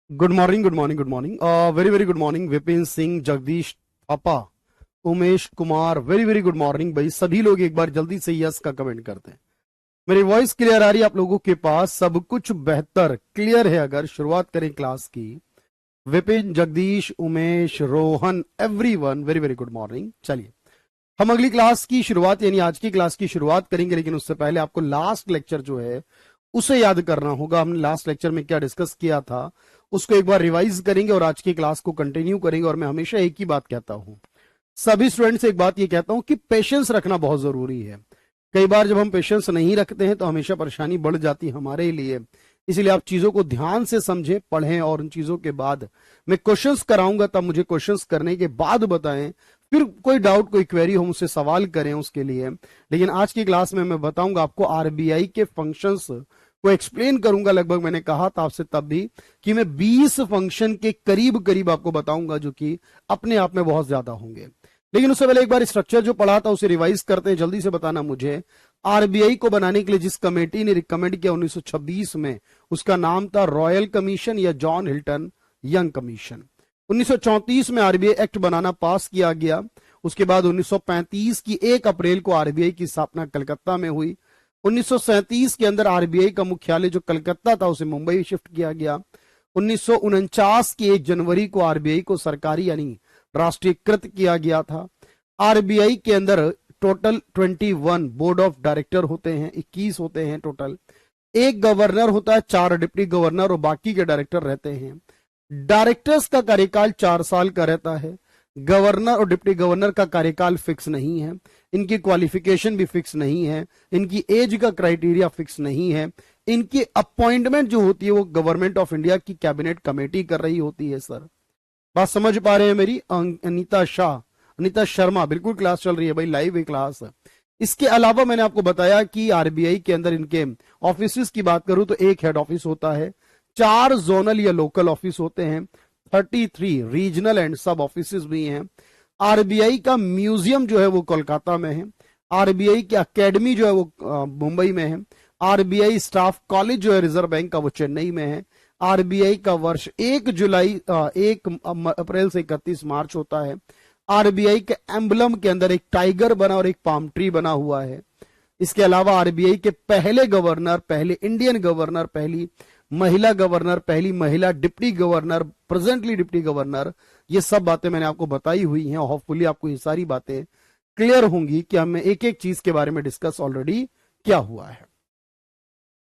Good morning, good morning, good morning, very very good morning. Vipin Singh, Jagdish Thapa, Umesh Kumar, very very good morning भाई। सभी लोग एक बार जल्दी से यस का कमेंट करते हैं। मेरी वॉइस क्लियर आ रही है आप लोगों के पास? सब कुछ बेहतर क्लियर है? अगर शुरुआत करें क्लास की। Vipin, Jagdish, Umesh, Rohan, everyone, very very good morning. चलिए हम अगली क्लास की शुरुआत यानी आज की क्लास की शुरुआत करेंगे, लेकिन उससे पहले आपको लास्ट लेक्चर जो है उसे याद करना होगा। हमने लास्ट लेक्चर में क्या डिस्कस किया था उसको एक बार रिवाइज करेंगे और आज की क्लास को कंटिन्यू करेंगे। और मैं हमेशा एक ही बात कहता हूं, सभी स्टूडेंट से एक बात ये कहता हूं कि पेशेंस रखना बहुत जरूरी है। कई बार जब हम पेशेंस नहीं रखते हैं तो हमेशा परेशानी बढ़ जाती है हमारे लिए। इसलिए आप चीजों को ध्यान से समझें, पढ़ें और उन चीजों के बाद मैं क्वेश्चंस कराऊंगा, तब मुझे क्वेश्चंस करने के बाद बताएं। फिर कोई डाउट, कोई क्वेरी हो मुझसे सवाल करें उसके लिए। लेकिन आज की क्लास में मैं बताऊंगा आपको आरबीआई के फंक्शंस को एक्सप्लेन करूंगा। लगभग मैंने कहा था आपसे तब भी कि मैं 20 फंक्शन के करीब करीब आपको बताऊंगा, जो कि अपने आप में बहुत ज्यादा होंगे। लेकिन उससे पहले एक बार स्ट्रक्चर जो पढ़ा था उसे रिवाइज करते हैं। जल्दी से बताना मुझे, आरबीआई को बनाने के लिए जिस कमेटी ने रिकमेंड किया 1926 में, उसका नाम था रॉयल कमीशन या जॉन हिल्टन यंग कमीशन। 1934 में आरबीआई एक्ट बनाना पास किया गया। उसके बाद 1935 की 1 अप्रैल को आरबीआई की स्थापना कलकत्ता में हुई। 1937 के अंदर आरबीआई का मुख्यालय जो कलकत्ता था उसे मुंबई शिफ्ट किया गया। 1949 की 1 जनवरी को आरबीआई को सरकारी यानी राष्ट्रीयकृत किया गया था। आरबीआई के अंदर टोटल 21 बोर्ड ऑफ डायरेक्टर होते हैं, 21 होते हैं टोटल। 1 गवर्नर होता है, 4 डिप्टी गवर्नर और बाकी के डायरेक्टर रहते हैं। डायरेक्टर्स का कार्यकाल 4 साल का रहता है। गवर्नर और डिप्टी गवर्नर का कार्यकाल फिक्स नहीं है। इनकी क्वालिफिकेशन भी फिक्स नहीं है। इनकी एज का क्राइटेरिया फिक्स नहीं है। इनकी अपॉइंटमेंट जो होती है वो गवर्नमेंट ऑफ इंडिया की कैबिनेट कमेटी कर रही होती है। सर बात समझ पा रहे हैं मेरी? अनीता शाह, अनीता शर्मा, बिल्कुल क्लास चल रही है भाई, लाइव है क्लास। इसके अलावा मैंने आपको बताया कि आरबीआई के अंदर इनके ऑफिस की बात करूं तो 1 हेड ऑफिस होता है, 4 जोनल या लोकल ऑफिस होते हैं, 33 रीजनल एंड सब ऑफिस भी हैं। आरबीआई का म्यूजियम जो है वो कोलकाता में है। आरबीआई की अकेडमी जो है वो मुंबई में है। आरबीआई स्टाफ कॉलेज जो है रिजर्व बैंक का वो चेन्नई में है। आरबीआई का वर्ष 1 अप्रैल से 31 मार्च होता है। आरबीआई के एम्बलम के अंदर एक टाइगर बना और एक पाम ट्री बना हुआ है। इसके अलावा आरबीआई के पहले गवर्नर, पहले इंडियन गवर्नर, पहली महिला गवर्नर, पहली महिला deputy governor, presently deputy governor, ये सब बातें मैंने आपको बताई हुई हैं। होपफुली आपको ये सारी बातें क्लियर होंगी कि हमें एक एक चीज के बारे में डिस्कस ऑलरेडी क्या हुआ है।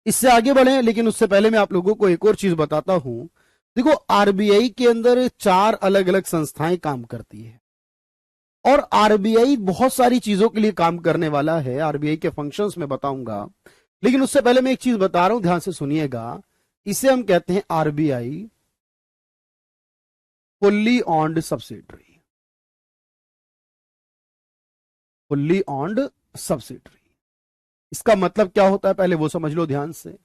इससे आगे बढ़े, लेकिन उससे पहले मैं आप लोगों को एक और चीज बताता हूं। देखो, आरबीआई के अंदर 4 अलग अलग संस्थाएं काम करती है और आरबीआई बहुत सारी चीजों के लिए काम करने वाला है। आरबीआई के फंक्शंस में बताऊंगा, लेकिन उससे पहले मैं एक चीज बता रहा हूं, ध्यान से सुनिएगा। इसे हम कहते हैं RBI fully owned subsidiary. Fully owned subsidiary, इसका मतलब क्या होता है पहले वो समझ लो ध्यान से।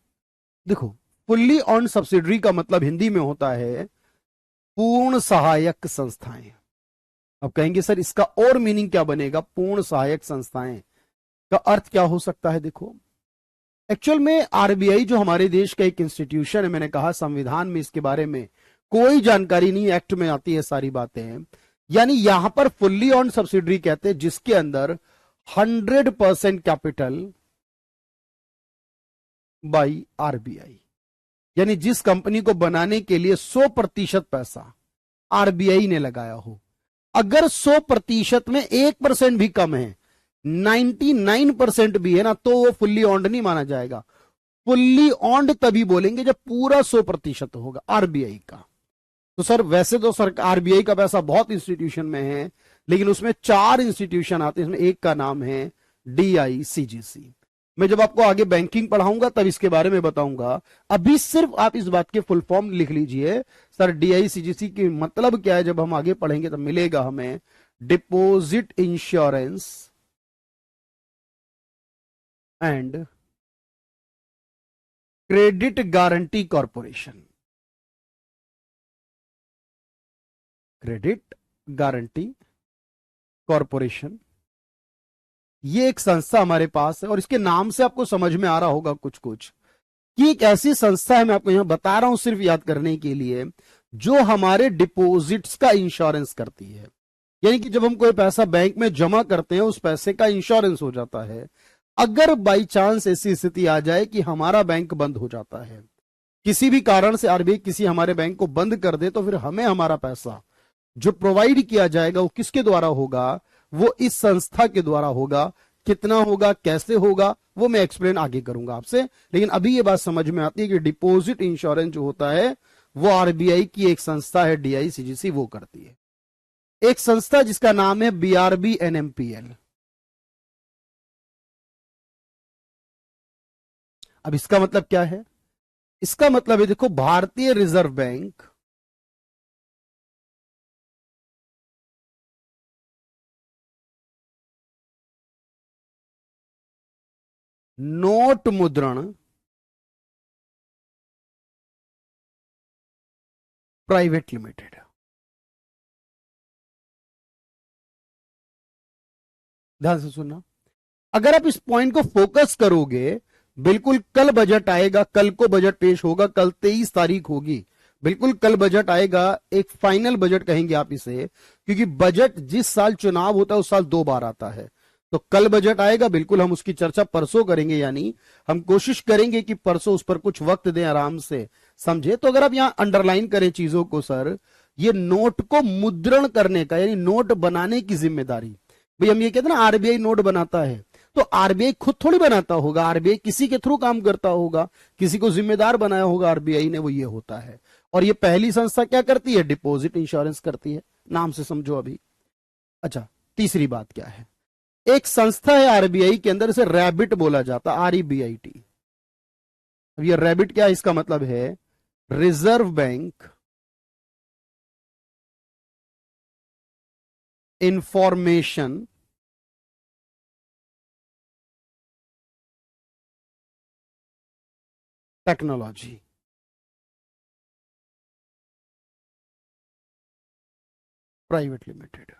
देखो, फुल्ली ऑन्ड सब्सिडरी का मतलब हिंदी में होता है पूर्ण सहायक संस्थाएं। अब कहेंगे सर इसका और मीनिंग क्या बनेगा? पूर्ण सहायक संस्थाएं का अर्थ क्या हो सकता है? देखो, एक्चुअल में आरबीआई जो हमारे देश का एक इंस्टीट्यूशन है, मैंने कहा संविधान में इसके बारे में कोई जानकारी नहीं, एक्ट में आती है सारी बातें। यानी यहां पर फुल्ली ऑन सब्सिडरी कहते हैं जिसके अंदर 100% कैपिटल बाई आरबीआई, यानी जिस कंपनी को बनाने के लिए 100% पैसा आरबीआई ने लगाया हो। अगर 100% में 1% भी कम है, 99% भी है ना, तो वो फुल्ली ऑन्ड नहीं माना जाएगा। फुल्ली ऑन्ड तभी बोलेंगे जब पूरा 100% होगा आरबीआई का। तो सर वैसे तो सर आरबीआई का पैसा बहुत इंस्टीट्यूशन में है, लेकिन उसमें 4 इंस्टीट्यूशन आते हैं, इसमें एक का नाम है डीआईसीजीसी। मैं जब आपको आगे बैंकिंग पढ़ाऊंगा तब इसके बारे में बताऊंगा। अभी सिर्फ आप इस बात के फुल फॉर्म लिख लीजिए। सर डीआईसीजीसी की मतलब क्या है, जब हम आगे पढ़ेंगे तब मिलेगा हमें। Deposit insurance and credit guarantee corporation. Credit guarantee corporation, ये एक संस्था हमारे पास है और इसके नाम से आपको समझ में आ रहा होगा कुछ कुछ कि एक ऐसी संस्था है, मैं आपको यहां बता रहा हूं सिर्फ याद करने के लिए, जो हमारे डिपॉजिट्स का इंश्योरेंस करती है। यानी कि जब हम कोई पैसा बैंक में जमा करते हैं, उस पैसे का इंश्योरेंस हो जाता है। अगर बाई चांस ऐसी स्थिति आ जाए कि हमारा बैंक बंद हो जाता है, किसी भी कारण से आरबीआई किसी हमारे बैंक को बंद कर दे, तो फिर हमें हमारा पैसा जो प्रोवाइड किया जाएगा वो किसके द्वारा होगा? वो इस संस्था के द्वारा होगा। कितना होगा, कैसे होगा, वो मैं एक्सप्लेन आगे करूंगा आपसे। लेकिन अभी ये बात समझ में आती है कि डिपॉजिट इंश्योरेंस जो होता है वो आरबीआई की एक संस्था है, डीआईसीजीसी, वो करती है। एक संस्था जिसका नाम है बीआरबी एनएमपीएल। अब इसका मतलब क्या है? इसका मतलब है, देखो, भारतीय रिजर्व बैंक नोट मुद्रण प्राइवेट लिमिटेड। ध्यान से सुनना, अगर आप इस पॉइंट को फोकस करोगे, बिल्कुल कल बजट आएगा, कल को बजट पेश होगा, कल 23 तारीख होगी, बिल्कुल कल बजट आएगा, एक फाइनल बजट कहेंगे आप इसे, क्योंकि बजट जिस साल चुनाव होता है उस साल 2 बार आता है। तो कल बजट आएगा, बिल्कुल हम उसकी चर्चा परसों करेंगे, यानी हम कोशिश करेंगे कि परसों उस पर कुछ वक्त दें, आराम से समझे। तो अगर आप यहां अंडरलाइन करें चीजों को, सर, ये नोट को मुद्रण करने का, यानी नोट बनाने की जिम्मेदारी, भाई हम ये कहते हैं ना आरबीआई नोट बनाता है, तो आरबीआई खुद थोड़ी बनाता होगा, आरबीआई किसी के थ्रू काम करता होगा, किसी को जिम्मेदार बनाया होगा आरबीआई ने, वो ये होता है। और ये पहली संस्था क्या करती है? डिपॉजिट इंश्योरेंस करती है, नाम से समझो अभी। अच्छा, तीसरी बात क्या है? एक संस्था है आरबीआई के अंदर, इसे रैबिट बोला जाता, REBIT। अब ये रैबिट क्या है? इसका मतलब है reserve bank information technology private limited.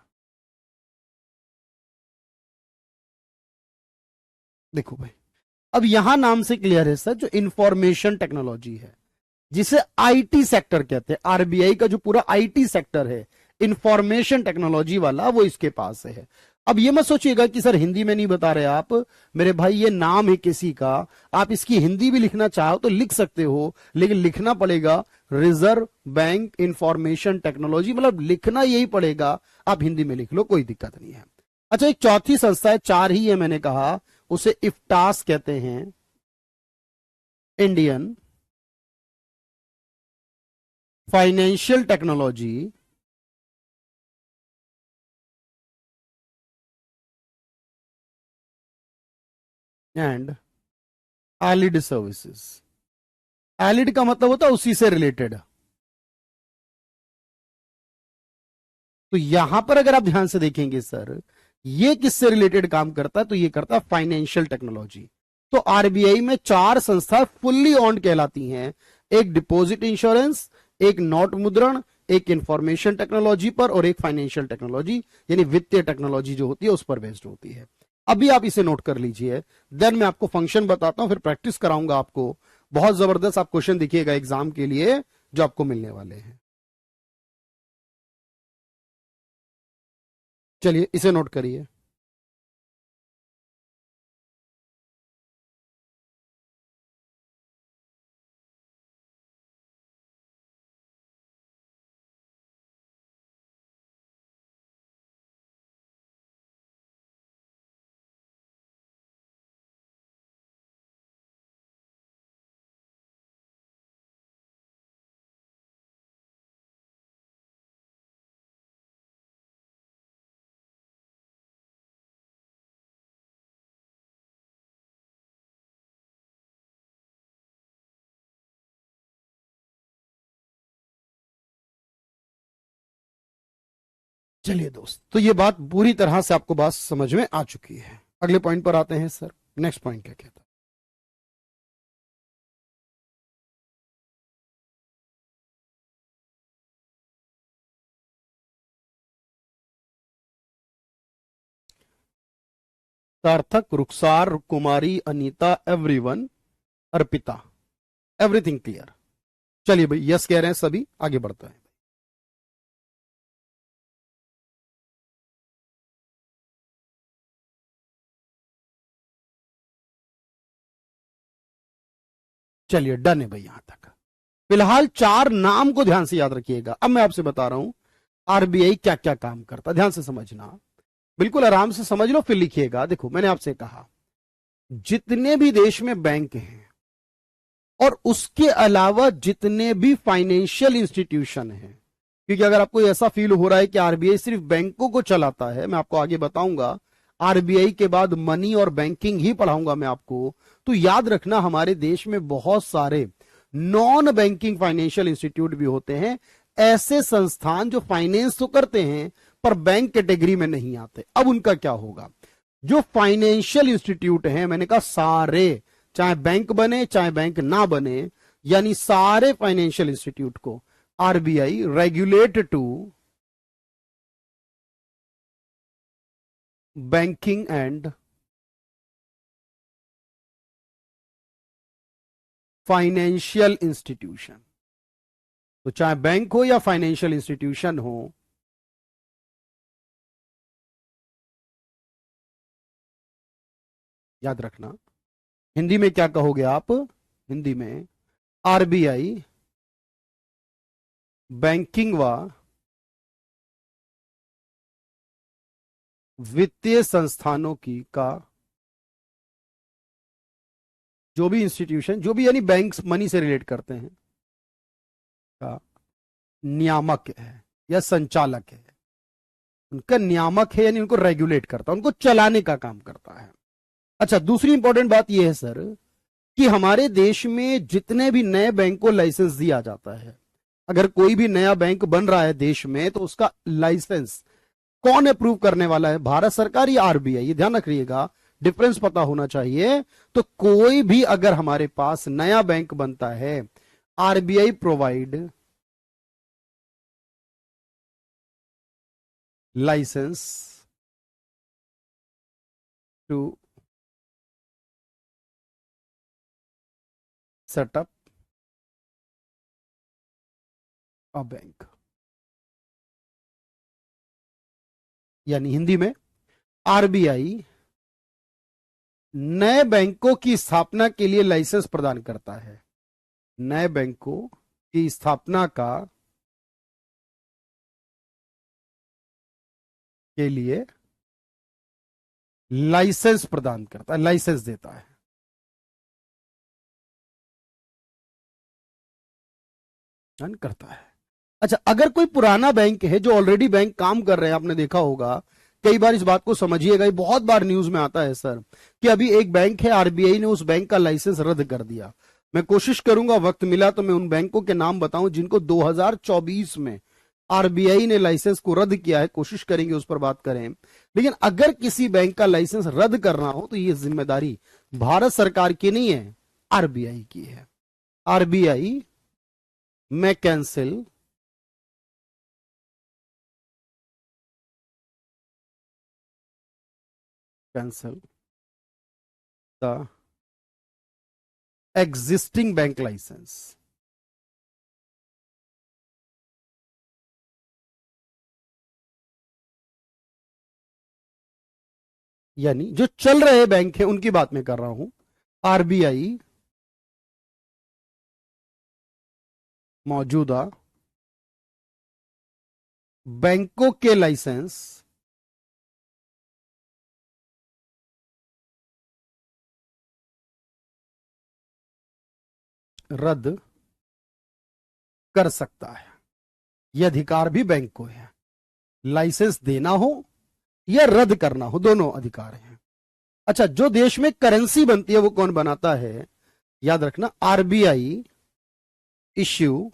देखो भाई, अब यहां नाम से क्लियर है सर, जो इंफॉर्मेशन टेक्नोलॉजी है, जिसे आईटी सेक्टर कहते हैं, आरबीआई का जो पूरा आईटी सेक्टर है, इंफॉर्मेशन टेक्नोलॉजी वाला, वो इसके पास है। अब ये मत सोचिएगा कि सर हिंदी में नहीं बता रहे आप, मेरे भाई ये नाम है किसी का, आप इसकी हिंदी भी लिखना चाहो तो लिख सकते हो, लेकिन लिखना पड़ेगा रिजर्व बैंक इंफॉर्मेशन टेक्नोलॉजी, मतलब लिखना यही पड़ेगा। आप हिंदी में लिख लो, कोई दिक्कत नहीं है। अच्छा, एक चौथी संस्था है, चार ही है मैंने कहा, उसे इफ्टास कहते हैं, Indian financial technology and allied services. Allied का मतलब होता है उसी से रिलेटेड। तो यहां पर अगर आप ध्यान से देखेंगे सर, ये किससे रिलेटेड काम करता है? तो ये करता है फाइनेंशियल टेक्नोलॉजी। तो आरबीआई में चार संस्था फुल्ली ऑन्ड कहलाती हैं, एक डिपॉजिट इंश्योरेंस, एक नोट मुद्रण, एक इंफॉर्मेशन टेक्नोलॉजी पर, और एक फाइनेंशियल टेक्नोलॉजी, यानी वित्तीय टेक्नोलॉजी जो होती है उस पर बेस्ड होती है। अभी आप इसे नोट कर लीजिए, देन मैं आपको फंक्शन बताता हूं, फिर प्रैक्टिस कराऊंगा आपको। बहुत जबरदस्त आप क्वेश्चन देखिएगा एग्जाम के लिए जो आपको मिलने वाले हैं। चलिए इसे नोट करिए। चलिए दोस्त, तो ये बात पूरी तरह से आपको बात समझ में आ चुकी है। अगले पॉइंट पर आते हैं सर। नेक्स्ट पॉइंट क्या कहता है? Sarthak, Rukhsar, Kumari, Anita, everyone, Arpita. Everything clear? चलिए भाई, यस कह रहे हैं सभी, आगे बढ़ते हैं। चलिए डन है भाई यहां तक। फिलहाल चार नाम को ध्यान से याद रखिएगा। अब मैं आपसे बता रहा हूं आरबीआई क्या क्या काम करता, ध्यान से समझना, बिल्कुल आराम से समझ लो फिर लिखिएगा। देखो मैंने आपसे कहा जितने भी देश में बैंक हैं और उसके अलावा जितने भी फाइनेंशियल इंस्टीट्यूशन हैं, क्योंकि अगर आपको ऐसा फील हो रहा है कि आरबीआई सिर्फ बैंकों को चलाता है, मैं आपको आगे बताऊंगा आरबीआई के बाद मनी और बैंकिंग ही पढ़ाऊंगा मैं आपको, तो याद रखना हमारे देश में बहुत सारे नॉन बैंकिंग फाइनेंशियल इंस्टीट्यूट भी होते हैं, ऐसे संस्थान जो फाइनेंस तो करते हैं पर बैंक कैटेगरी में नहीं आते। अब उनका क्या होगा? जो फाइनेंशियल इंस्टीट्यूट हैं, मैंने कहा सारे, चाहे बैंक बने चाहे बैंक ना बने, यानी सारे फाइनेंशियल इंस्टीट्यूट को RBI regulate to banking and financial institution. तो चाहे बैंक हो या फाइनेंशियल इंस्टीट्यूशन हो, याद रखना हिंदी में क्या कहोगे आप? हिंदी में आरबीआई बैंकिंग व वित्तीय संस्थानों की का जो भी इंस्टीट्यूशन, जो भी यानी बैंक्स मनी से रिलेट करते हैं, का नियामक है या संचालक है, उनका नियामक है, यानी उनको रेगुलेट करता है, उनको चलाने का काम करता है। अच्छा, दूसरी इंपॉर्टेंट बात यह है सर कि हमारे देश में जितने भी नए बैंक को लाइसेंस दिया जाता है, अगर कोई भी नया बैंक बन रहा है देश में, तो उसका लाइसेंस कौन अप्रूव करने वाला है? भारत सरकार या आरबीआई? ये ध्यान रखिएगा, डिफरेंस पता होना चाहिए। तो कोई भी अगर हमारे पास नया बैंक बनता है, RBI provide license to set up a bank, यानी हिंदी में आरबीआई नए बैंकों की स्थापना के लिए लाइसेंस प्रदान करता है, नए बैंकों की स्थापना का के लिए लाइसेंस प्रदान करता है, लाइसेंस देता है। करता है। अच्छा, अगर कोई पुराना बैंक है जो ऑलरेडी बैंक काम कर रहे हैं, आपने देखा होगा कई बार, इस बात को समझिएगा, ये बहुत बार न्यूज में आता है सर कि अभी एक बैंक है, आरबीआई ने उस बैंक का लाइसेंस रद्द कर दिया। मैं कोशिश करूंगा वक्त मिला तो मैं उन बैंकों के नाम बताऊं जिनको 2024 में आरबीआई ने लाइसेंस को रद्द किया है, कोशिश करेंगे उस पर बात करें। लेकिन अगर किसी बैंक का लाइसेंस रद्द करना हो तो यह जिम्मेदारी भारत सरकार की नहीं है, आरबीआई की है। आरबीआई में cancel the existing bank license, यानी जो चल रहे बैंक है उनकी बात मैं कर रहा हूं। आरबीआई मौजूदा बैंकों के लाइसेंस रद्द कर सकता है। यह अधिकार भी बैंक को है, लाइसेंस देना हो या रद्द करना हो, दोनों अधिकार हैं। अच्छा, जो देश में करेंसी बनती है वो कौन बनाता है? याद रखना, आरबीआई इश्यू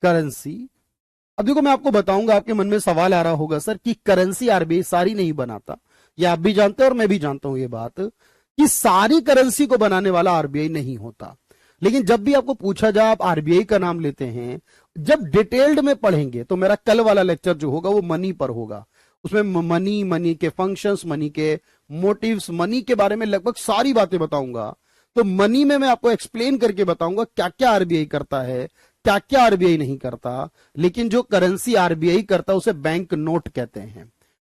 करेंसी। अब देखो मैं आपको बताऊंगा, आपके मन में सवाल आ रहा होगा सर कि करेंसी आरबीआई सारी नहीं बनाता, ये आप भी जानते हैं और मैं भी जानता हूं ये बात कि सारी करेंसी को बनाने वाला आरबीआई नहीं होता। लेकिन जब भी आपको पूछा जाए, आप आरबीआई का नाम लेते हैं, जब डिटेल्ड में पढ़ेंगे तो मेरा कल वाला लेक्चर जो होगा वो मनी पर होगा, उसमें मनी, मनी के फंक्शंस, मनी के मोटिव्स, मनी के बारे में लगभग सारी बातें बताऊंगा। तो मनी में मैं आपको एक्सप्लेन करके बताऊंगा क्या क्या आरबीआई करता है, क्या क्या आरबीआई नहीं करता। लेकिन जो करेंसी आरबीआई करता है उसे बैंक नोट कहते हैं।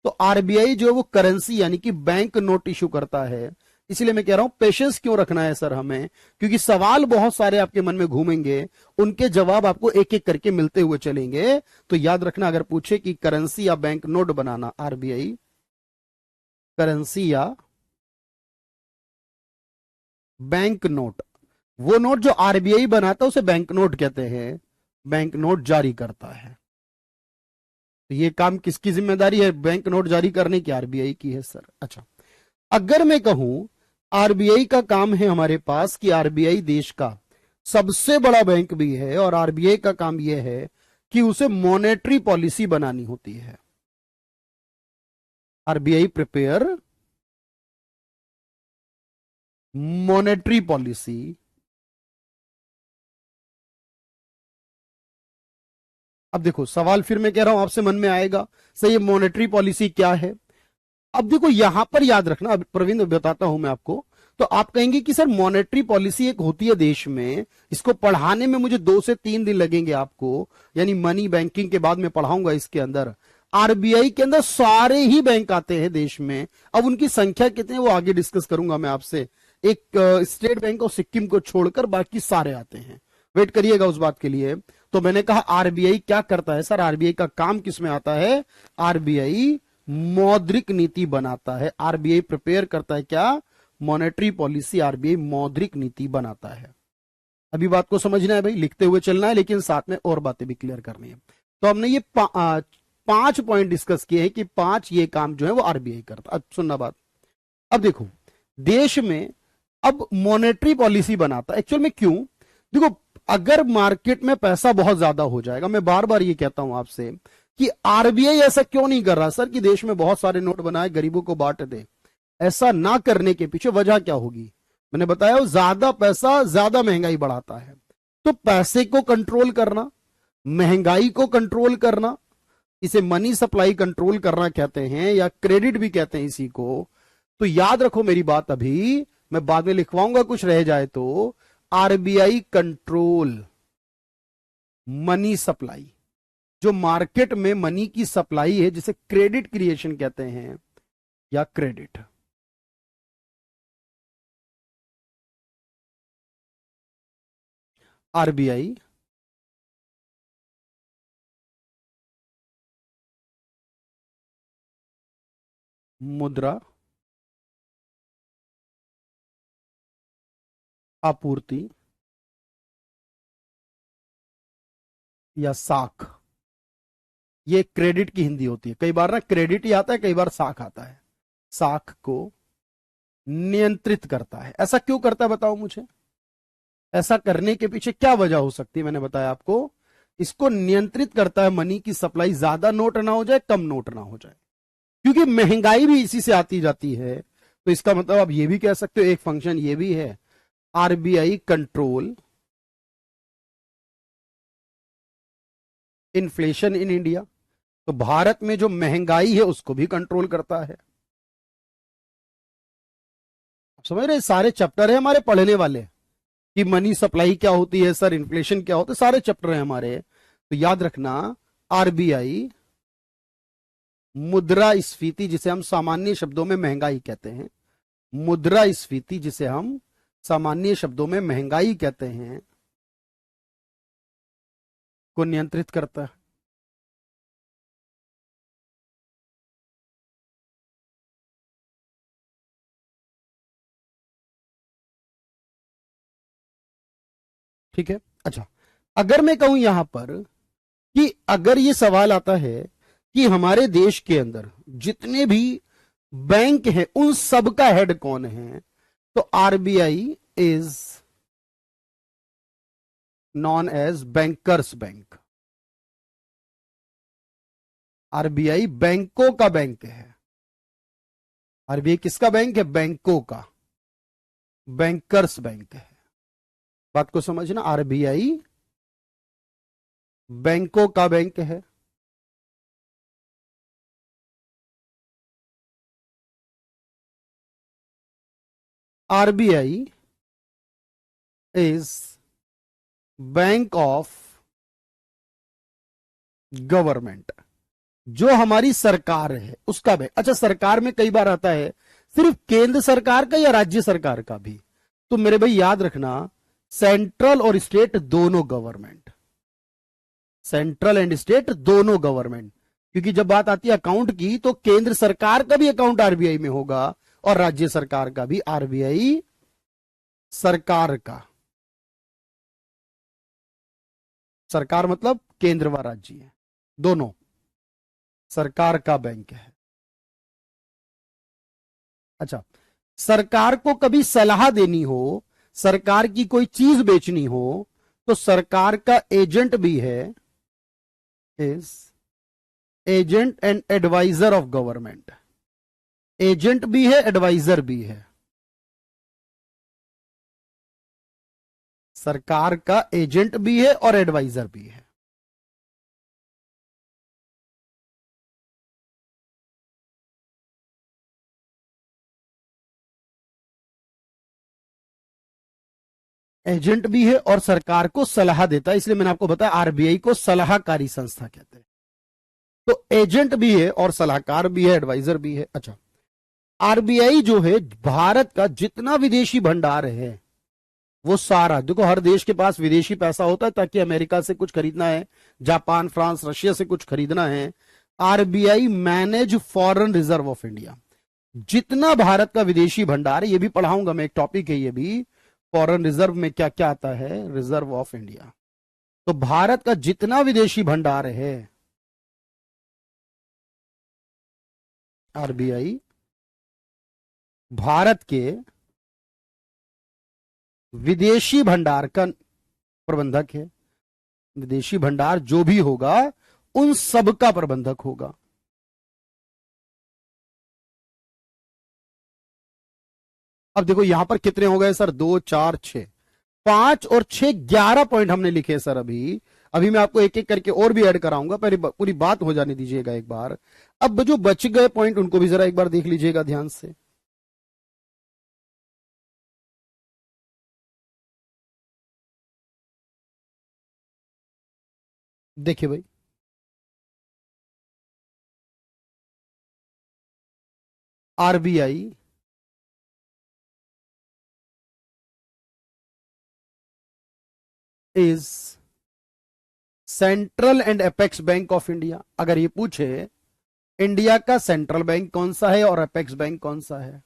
तो आरबीआई जो है वो करेंसी यानी कि बैंक नोट इशू करता है। इसलिए मैं कह रहा हूं पेशेंस क्यों रखना है सर हमें, क्योंकि सवाल बहुत सारे आपके मन में घूमेंगे, उनके जवाब आपको एक एक करके मिलते हुए चलेंगे। तो याद रखना, अगर पूछे कि करेंसी या बैंक नोट बनाना, आरबीआई करेंसी या बैंक नोट, वो नोट जो आरबीआई बनाता है उसे बैंक नोट कहते हैं, बैंक नोट जारी करता है। तो ये काम किसकी जिम्मेदारी है, बैंक नोट जारी करने की? आरबीआई की है सर। अच्छा, अगर मैं कहूं आरबीआई का काम है हमारे पास कि आरबीआई देश का सबसे बड़ा बैंक भी है, और आरबीआई का काम यह है कि उसे मॉनेटरी पॉलिसी बनानी होती है। RBI prepare monetary policy. अब देखो सवाल फिर मैं कह रहा हूं आपसे मन में आएगा, सर ये मॉनेटरी पॉलिसी क्या है? अब देखो यहां पर याद रखना, अब प्रवीण बताता हूं मैं आपको। तो आप कहेंगे कि सर मॉनेटरी पॉलिसी एक होती है देश में, इसको पढ़ाने में मुझे 2 से 3 दिन लगेंगे आपको, यानी मनी बैंकिंग के बाद मैं पढ़ाऊंगा इसके अंदर। आरबीआई के अंदर सारे ही बैंक आते हैं देश में। अब उनकी संख्या कितनी है वो आगे डिस्कस करूंगा मैं आपसे। एक स्टेट बैंक ऑफ सिक्किम को छोड़कर बाकी सारे आते हैं, वेट करिएगा उस बात के लिए। तो मैंने कहा आरबीआई क्या करता है सर, आरबीआई का काम किसमें आता है? आरबीआई मौद्रिक नीति बनाता है। आरबीआई प्रिपेयर करता है क्या? Monetary policy. आरबीआई मौद्रिक नीति बनाता है। अभी बात को समझना है भाई, लिखते हुए चलना है, लेकिन साथ में और बातें भी क्लियर करनी है। तो हमने ये 5 पॉइंट डिस्कस किए हैं कि 5 ये काम जो है वो आरबीआई करता। अब सुनना बात। अब देखो देश में अब मॉनेटरी पॉलिसी बनाता एक्चुअल में क्यों? देखो अगर मार्केट में पैसा बहुत ज्यादा हो जाएगा, मैं बार बार ये कहता हूं आपसे कि आरबीआई ऐसा क्यों नहीं कर रहा सर कि देश में बहुत सारे नोट बनाए गरीबों को बांट दे। ऐसा ना करने के पीछे वजह क्या होगी? मैंने बताया ज्यादा पैसा ज्यादा महंगाई बढ़ाता है। तो पैसे को कंट्रोल करना, महंगाई को कंट्रोल करना, इसे मनी सप्लाई कंट्रोल करना कहते हैं, या क्रेडिट भी कहते हैं इसी को। तो याद रखो मेरी बात, अभी मैं बाद में लिखवाऊंगा कुछ रह जाए तो। आरबीआई कंट्रोल मनी सप्लाई, जो मार्केट में मनी की सप्लाई है जिसे क्रेडिट क्रिएशन कहते हैं, या क्रेडिट। आरबीआई मुद्रा आपूर्ति या साख, ये क्रेडिट की हिंदी होती है। कई बार ना क्रेडिट ही आता है, कई बार साख आता है। साख को नियंत्रित करता है। ऐसा क्यों करता है बताओ मुझे, ऐसा करने के पीछे क्या वजह हो सकती है? मैंने बताया आपको, इसको नियंत्रित करता है मनी की सप्लाई, ज्यादा नोट ना हो जाए, कम नोट ना हो जाए, क्योंकि महंगाई भी इसी से आती जाती है। तो इसका मतलब आप ये भी कह सकते हो, एक फंक्शन ये भी है, RBI control inflation in India. तो भारत में जो महंगाई है उसको भी कंट्रोल करता है। आप समझ रहे, सारे चैप्टर है हमारे पढ़ने वाले कि मनी सप्लाई क्या होती है सर, इन्फ्लेशन क्या होता है, सारे चैप्टर है हमारे। तो याद रखना, आरबीआई मुद्रास्फीति, जिसे हम सामान्य शब्दों में महंगाई कहते हैं, मुद्रास्फीति जिसे हम सामान्य शब्दों में महंगाई कहते हैं, को नियंत्रित करता है। ठीक है। अच्छा, अगर मैं कहूं यहां पर कि अगर ये सवाल आता है कि हमारे देश के अंदर जितने भी बैंक हैं उन सब का हेड कौन है, तो RBI is known as bankers bank. RBI बैंकों का बैंक है। आरबीआई किसका बैंक है? बैंकों का, बैंकर्स बैंक है। बात को समझना, आरबीआई बैंकों का बैंक है। RBI is bank of government. जो हमारी सरकार है उसका बैंक। अच्छा, सरकार में कई बार आता है सिर्फ केंद्र सरकार का या राज्य सरकार का भी। तो मेरे भाई याद रखना, सेंट्रल और स्टेट दोनों गवर्नमेंट, सेंट्रल एंड स्टेट दोनों गवर्नमेंट। क्योंकि जब बात आती है अकाउंट की तो केंद्र सरकार का भी अकाउंट आरबीआई में होगा और राज्य सरकार का भी आरबीआई सरकार का। सरकार मतलब केंद्र व राज्य है, दोनों सरकार का बैंक है। अच्छा, सरकार को कभी सलाह देनी हो, सरकार की कोई चीज बेचनी हो, तो सरकार का एजेंट भी है, is agent and adviser of government. Agent भी है, एडवाइजर भी है। सरकार का एजेंट भी है और एडवाइजर भी है। एजेंट भी है और सरकार को सलाह देता है, इसलिए मैंने आपको बताया आरबीआई को सलाहकारी संस्था कहते हैं। तो एजेंट भी है और सलाहकार भी है, एडवाइजर भी है। अच्छा, आरबीआई जो है भारत का जितना विदेशी भंडार है वो सारा, देखो हर देश के पास विदेशी पैसा होता है ताकि अमेरिका से कुछ खरीदना है, जापान, फ्रांस, रशिया से कुछ खरीदना है। RBI manage foreign reserve of India. जितना भारत का विदेशी भंडार है, ये भी पढ़ाऊंगा मैं, एक टॉपिक है ये भी, फॉरेन रिजर्व में क्या क्या आता है, रिजर्व ऑफ इंडिया। तो भारत का जितना विदेशी भंडार है, आरबीआई भारत के विदेशी भंडार का प्रबंधक है। विदेशी भंडार जो भी होगा उन सब का प्रबंधक होगा। अब देखो यहां पर कितने हो गए सर, 2 4 6, 5 और 6, 11 पॉइंट हमने लिखे सर। अभी अभी मैं आपको एक एक करके और भी ऐड कराऊंगा, पहले पूरी बात हो जाने दीजिएगा एक बार। अब जो बच गए पॉइंट उनको भी जरा एक बार देख लीजिएगा ध्यान से। देखिए भाई, RBI is central and apex bank of India. अगर ये पूछे इंडिया का सेंट्रल बैंक कौन सा है और एपेक्स बैंक कौन सा है,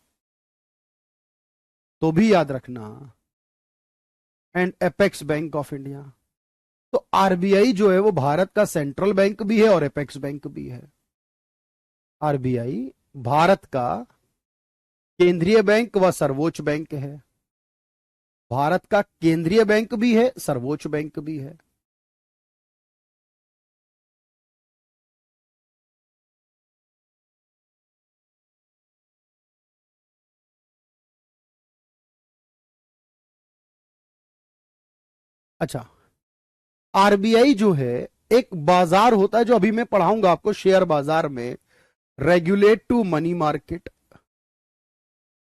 तो भी याद रखना and apex bank of India. तो आरबीआई जो है वो भारत का सेंट्रल बैंक भी है और एपेक्स बैंक भी है। आरबीआई भारत का केंद्रीय बैंक व सर्वोच्च बैंक है। भारत का केंद्रीय बैंक भी है, सर्वोच्च बैंक भी है। अच्छा, आरबीआई जो है एक बाजार होता है जो अभी मैं पढ़ाऊंगा आपको, शेयर बाजार में रेगुलेट टू मनी मार्केट।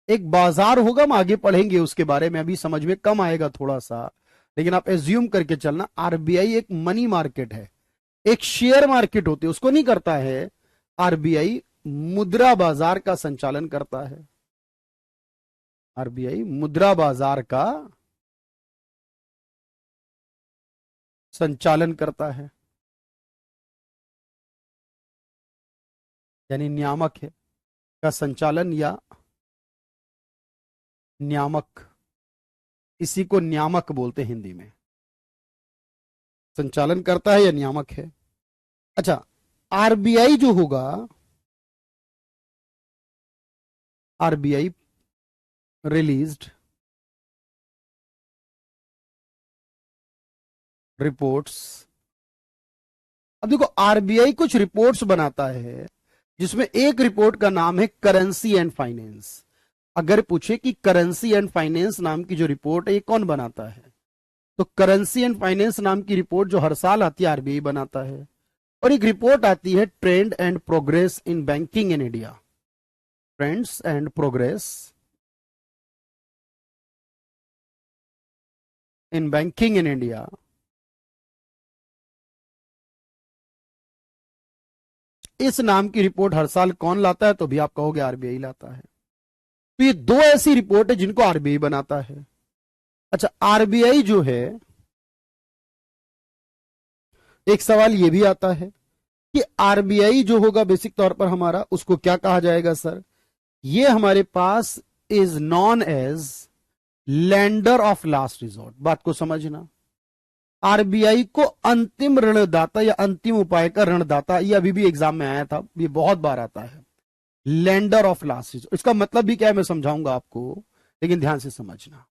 एक बाजार होगा, हम आगे पढ़ेंगे उसके बारे में, अभी समझ में कम आएगा थोड़ा सा, लेकिन आप एज्यूम करके चलना आरबीआई एक मनी मार्केट है, एक शेयर मार्केट होती है, उसको नहीं करता है। आरबीआई मुद्रा बाजार का संचालन करता है। आरबीआई मुद्रा बाजार का संचालन करता है, यानी नियामक है का संचालन या नियामक, इसी को नियामक बोलते हैं हिंदी में। संचालन करता है या नियामक है। अच्छा, आरबीआई जो होगा, आरबीआई रिलीज्ड रिपोर्ट्स। अब देखो आरबीआई कुछ रिपोर्ट्स बनाता है जिसमें एक रिपोर्ट का नाम है करेंसी एंड फाइनेंस। अगर पूछे कि करेंसी एंड फाइनेंस नाम की जो रिपोर्ट है ये कौन बनाता है, तो करेंसी एंड फाइनेंस नाम की रिपोर्ट जो हर साल आती है आरबीआई बनाता है। और एक रिपोर्ट आती है trend and progress in banking in India, trends and progress in banking in India, इस नाम की रिपोर्ट हर साल कौन लाता है? तो भी आप कहोगे आरबीआई लाता है। तो ये दो ऐसी रिपोर्ट है जिनको आरबीआई बनाता है। अच्छा, आरबीआई जो है, एक सवाल ये भी आता है कि आरबीआई जो होगा बेसिक तौर पर हमारा, उसको क्या कहा जाएगा सर? ये हमारे पास is known as lender of last resort. बात को समझना, आरबीआई को अंतिम ऋणदाता या अंतिम उपाय का ऋणदाता, ये अभी भी एग्जाम में आया था, ये बहुत बार आता है, लैंडर ऑफ लास्ट रिजॉर्ट। इसका मतलब भी क्या है मैं समझाऊंगा आपको, लेकिन ध्यान से समझना।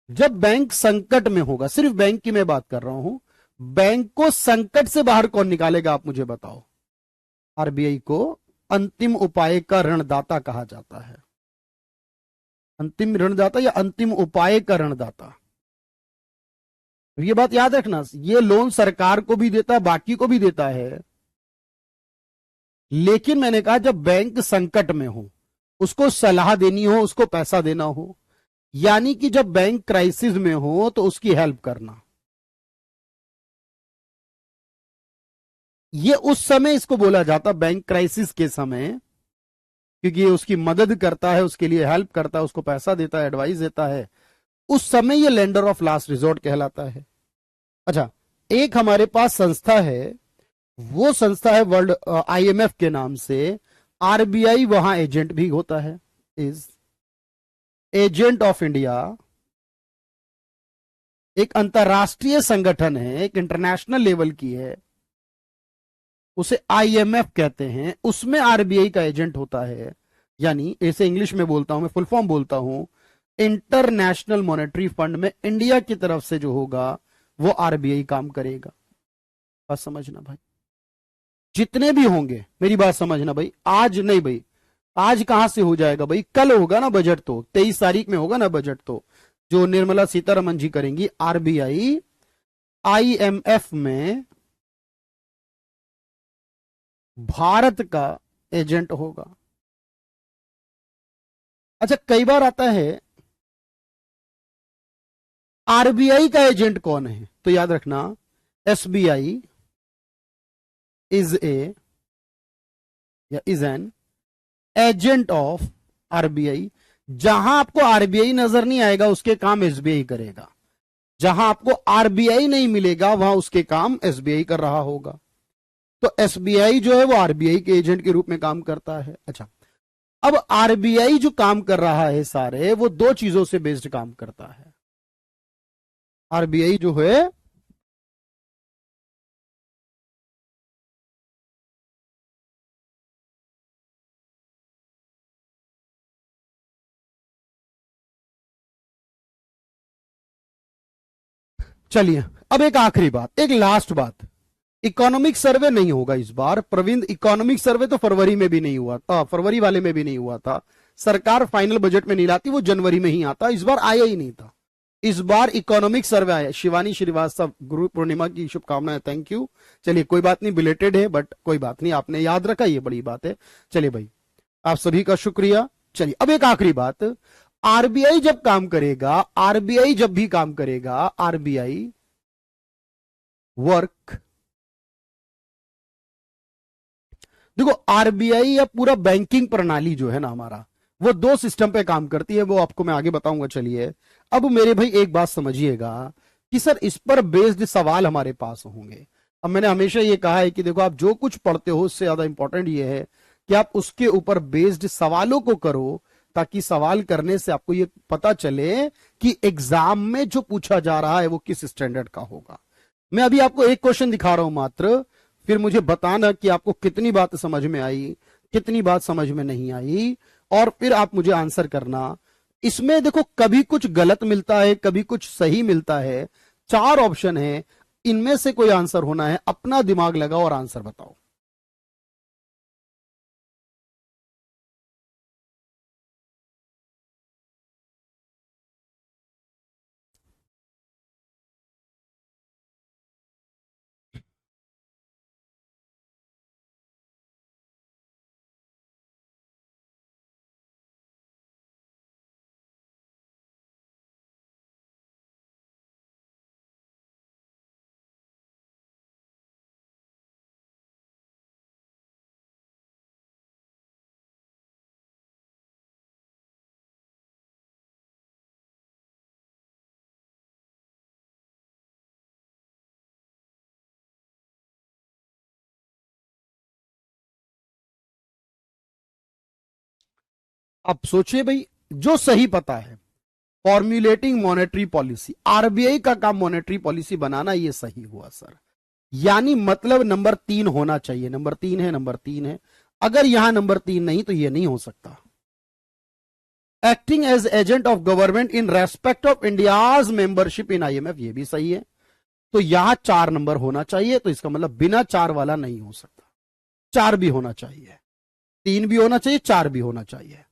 जब बैंक संकट में होगा, सिर्फ बैंक की मैं बात कर रहा हूं, बैंक को संकट से बाहर कौन निकालेगा आप मुझे बताओ? आरबीआई को अंतिम उपाय का ऋणदाता कहा जाता है। अंतिम ऋणदाता या अंतिम उपाय का ऋणदाता, ये बात याद रखना। ये लोन सरकार को भी देता है, बाकी को भी देता है, लेकिन मैंने कहा जब बैंक संकट में हो, उसको सलाह देनी हो, उसको पैसा देना हो, यानी कि जब बैंक क्राइसिस में हो तो उसकी हेल्प करना, ये उस समय इसको बोला जाता बैंक क्राइसिस के समय, क्योंकि ये उसकी मदद करता है, उसके लिए हेल्प करता है, उसको पैसा देता है, एडवाइस देता है, उस समय ये लेंडर ऑफ लास्ट रिजॉर्ट कहलाता है। अच्छा, एक हमारे पास संस्था है, वो संस्था है वर्ल्ड आईएमएफ के नाम से, आरबीआई वहां एजेंट भी होता है, इज एजेंट ऑफ इंडिया। एक अंतरराष्ट्रीय संगठन है, एक इंटरनेशनल लेवल की है, उसे आईएमएफ कहते हैं, उसमें आरबीआई का एजेंट होता है। यानी ऐसे इंग्लिश में बोलता हूं, मैं फुल फॉर्म बोलता हूं, इंटरनेशनल मॉनेटरी फंड में इंडिया की तरफ से जो होगा वो आरबीआई काम करेगा। बात समझना भाई, जितने भी होंगे, मेरी बात समझना भाई, आज नहीं भाई, आज कहां से हो जाएगा भाई, कल होगा ना बजट, तो 23 तारीख में होगा ना बजट, तो जो निर्मला सीतारमन जी करेंगी, आरबीआई आईएमएफ में भारत का एजेंट होगा। अच्छा, कई बार आता है आरबीआई का एजेंट कौन है, तो याद रखना एसबीआई इज ए या is an agent of RBI. जहां आपको आरबीआई नजर नहीं आएगा उसके काम एसबीआई करेगा, जहां आपको आरबीआई नहीं मिलेगा वहां उसके काम एसबीआई कर रहा होगा। तो एसबीआई जो है वो आरबीआई के एजेंट के रूप में काम करता है। अच्छा, अब आरबीआई जो काम कर रहा है सारे, वो दो चीजों से बेस्ड काम करता है। आरबीआई जो है, चलिए अब एक आखिरी बात, एक लास्ट बात, इकोनॉमिक सर्वे नहीं होगा इस बार प्रवीण। इकोनॉमिक सर्वे तो फरवरी में भी नहीं हुआ था, फरवरी वाले में भी नहीं हुआ था, सरकार फाइनल बजट में नहीं लाती, वो जनवरी में ही आता, इस बार आया ही नहीं था। इस बार इकोनॉमिक सर्वे आया। शिवानी श्रीवास्तव, गुरु पूर्णिमा की शुभकामनाएं, थैंक यू। चलिए कोई बात नहीं, बिलेटेड है बट कोई बात नहीं, आपने याद रखा, ये बड़ी बात है। चलिए भाई, आप सभी का शुक्रिया। चलिए अब एक आखिरी बात, आरबीआई जब काम करेगा, आरबीआई जब भी काम करेगा, आरबीआई वर्क, देखो आरबीआई या पूरा बैंकिंग प्रणाली जो है ना हमारा, वो दो सिस्टम पे काम करती है, वो आपको मैं आगे बताऊंगा। चलिए अब मेरे भाई एक बात समझिएगा कि सर इस पर बेस्ड सवाल हमारे पास होंगे। अब मैंने हमेशा ये कहा है कि देखो आप जो कुछ पढ़ते हो उससे ज्यादा इंपॉर्टेंट ये है कि आप उसके ऊपर बेस्ड सवालों को करो, ताकि सवाल करने से आपको ये पता चले कि एग्जाम में जो पूछा जा रहा है वो किस स्टैंडर्ड का होगा। मैं अभी आपको एक क्वेश्चन दिखा रहा हूं मात्र, फिर मुझे बताना कि आपको कितनी बात समझ में आई, कितनी बात समझ में नहीं आई, और फिर आप मुझे आंसर करना। इसमें देखो कभी कुछ गलत मिलता है, कभी कुछ सही मिलता है, चार ऑप्शन है, इनमें से कोई आंसर होना है, अपना दिमाग लगाओ और आंसर बताओ। अब सोचिए भाई, जो सही पता है, फॉर्म्युलेटिंग मॉनेटरी पॉलिसी, आरबीआई का काम मॉनेटरी पॉलिसी बनाना, ये सही हुआ सर। यानी मतलब नंबर 3 होना चाहिए। नंबर 3 है, नंबर 3 है। अगर यहां नंबर 3 नहीं तो ये नहीं हो सकता। Acting as agent of government in respect of India's membership in IMF, ये भी सही है। तो यहां 4 नंबर होना चाहिए, तो इसका मतलब बिना 4 वाला नहीं हो सकता, 4 भी होना चाहिए, 3 भी होना चाहिए, 4 भी होना चाहिए।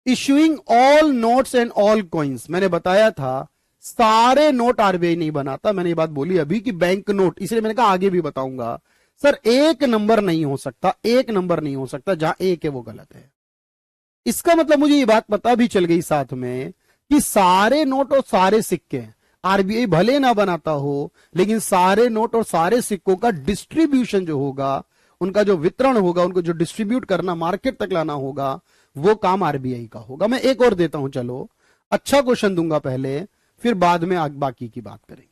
Issuing all notes and all coins, मैंने बताया था सारे नोट आरबीआई नहीं बनाता, मैंने ये बात बोली अभी कि बैंक नोट, इसलिए मैंने कहा आगे भी बताऊंगा। सर एक नंबर नहीं हो सकता, एक नंबर नहीं हो सकता, जहां एक है वो गलत है। इसका मतलब मुझे ये बात पता भी चल गई साथ में कि सारे नोट और सारे सिक्के आरबीआई भले ना बनाता हो, लेकिन सारे नोट और सारे सिक्कों का डिस्ट्रीब्यूशन जो होगा, उनका जो वितरण होगा, उनको जो डिस्ट्रीब्यूट करना, मार्केट तक लाना होगा, वो काम आरबीआई का होगा। मैं एक और देता हूं, चलो अच्छा क्वेश्चन दूंगा पहले, फिर बाद में बाकी की बात करेंगे।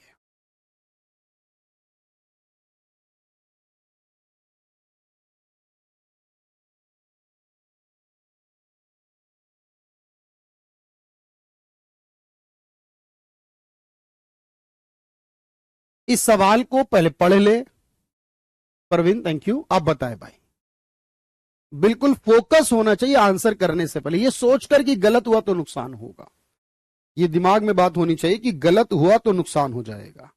इस सवाल को पहले पढ़ ले परवीन, थैंक यू। आप बताएं भाई, बिल्कुल फोकस होना चाहिए आंसर करने से पहले, ये सोचकर कि गलत हुआ तो नुकसान होगा, ये दिमाग में बात होनी चाहिए कि गलत हुआ तो नुकसान हो जाएगा।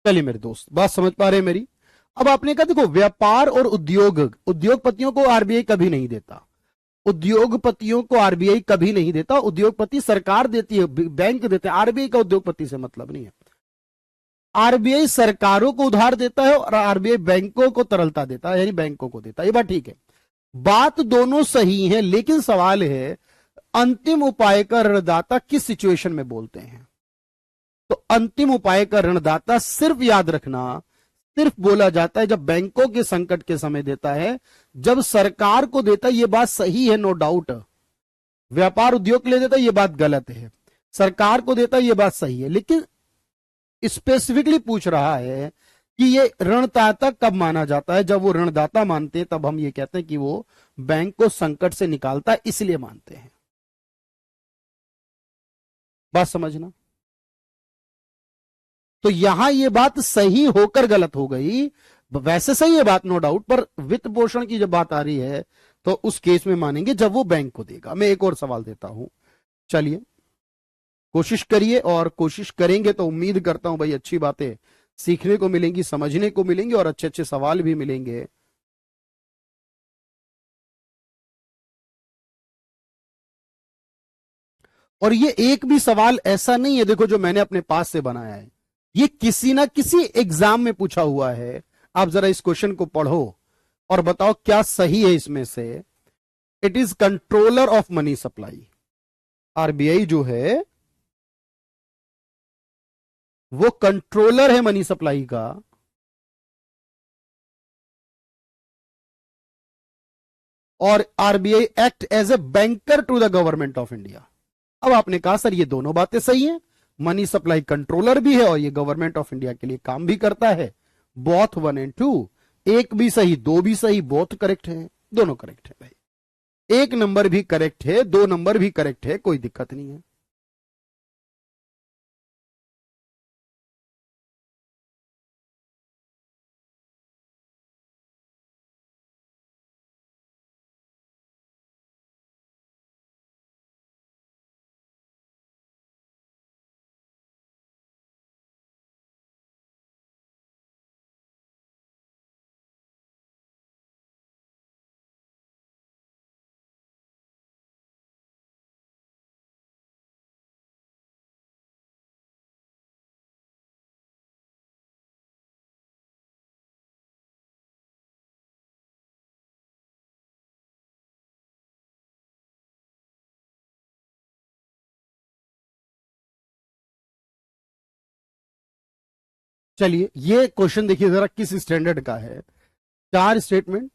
चलिए मेरे दोस्त, बात समझ पा रहे हैं मेरी। अब आपने कहा देखो, व्यापार और उद्योग, उद्योगपतियों को आरबीआई कभी नहीं देता, उद्योगपतियों को आरबीआई कभी नहीं देता, उद्योगपति सरकार देती है, बैंक देते हैं, आरबीआई का उद्योगपति से मतलब नहीं है। आरबीआई सरकारों को उधार देता है और आरबीआई बैंकों को तरलता देता है, यानी बैंकों को देता है, ये बात ठीक है। बात दोनों सही है, लेकिन सवाल है अंतिम उपाय का ऋणदाता किस सिचुएशन में बोलते हैं। तो अंतिम उपाय का ऋणदाता सिर्फ याद रखना, सिर्फ बोला जाता है जब बैंकों के संकट के समय देता है, जब सरकार को देता है, यह बात सही है, नो डाउट। व्यापार उद्योग के लिए देता है, यह बात गलत है। सरकार को देता है, यह बात सही है, लेकिन स्पेसिफिकली पूछ रहा है कि ये ऋणदाता कब माना जाता है। जब वो ऋणदाता मानते हैं तब हम ये कहते हैं कि वो बैंक को संकट से निकालता है, इसलिए मानते हैं। बात समझना। तो यहां ये बात सही होकर गलत हो गई, वैसे सही है बात, नो डाउट, पर वित्त पोषण की जब बात आ रही है तो उस केस में मानेंगे जब वो बैंक को देगा। मैं एक और सवाल देता हूं, चलिए कोशिश करिए, और कोशिश करेंगे तो उम्मीद करता हूं भाई अच्छी बातें सीखने को मिलेंगी, समझने को मिलेंगे, और अच्छे अच्छे सवाल भी मिलेंगे। और ये एक भी सवाल ऐसा नहीं है देखो जो मैंने अपने पास से बनाया है, ये किसी ना किसी एग्जाम में पूछा हुआ है। आप जरा इस क्वेश्चन को पढ़ो और बताओ क्या सही है इसमें से। It is controller of money supply, RBI जो है वो कंट्रोलर है मनी सप्लाई का, और RBI act as a banker to the government of India. अब आपने कहा सर ये दोनों बातें सही हैं, मनी सप्लाई कंट्रोलर भी है और ये गवर्नमेंट ऑफ इंडिया के लिए काम भी करता है। बोथ 1 and 2, एक भी सही दो भी सही, बोथ करेक्ट है, दोनों करेक्ट है भाई। एक नंबर भी करेक्ट है, दो नंबर भी करेक्ट है, कोई दिक्कत नहीं है। चलिए ये क्वेश्चन देखिए जरा किस स्टैंडर्ड का है। चार स्टेटमेंट,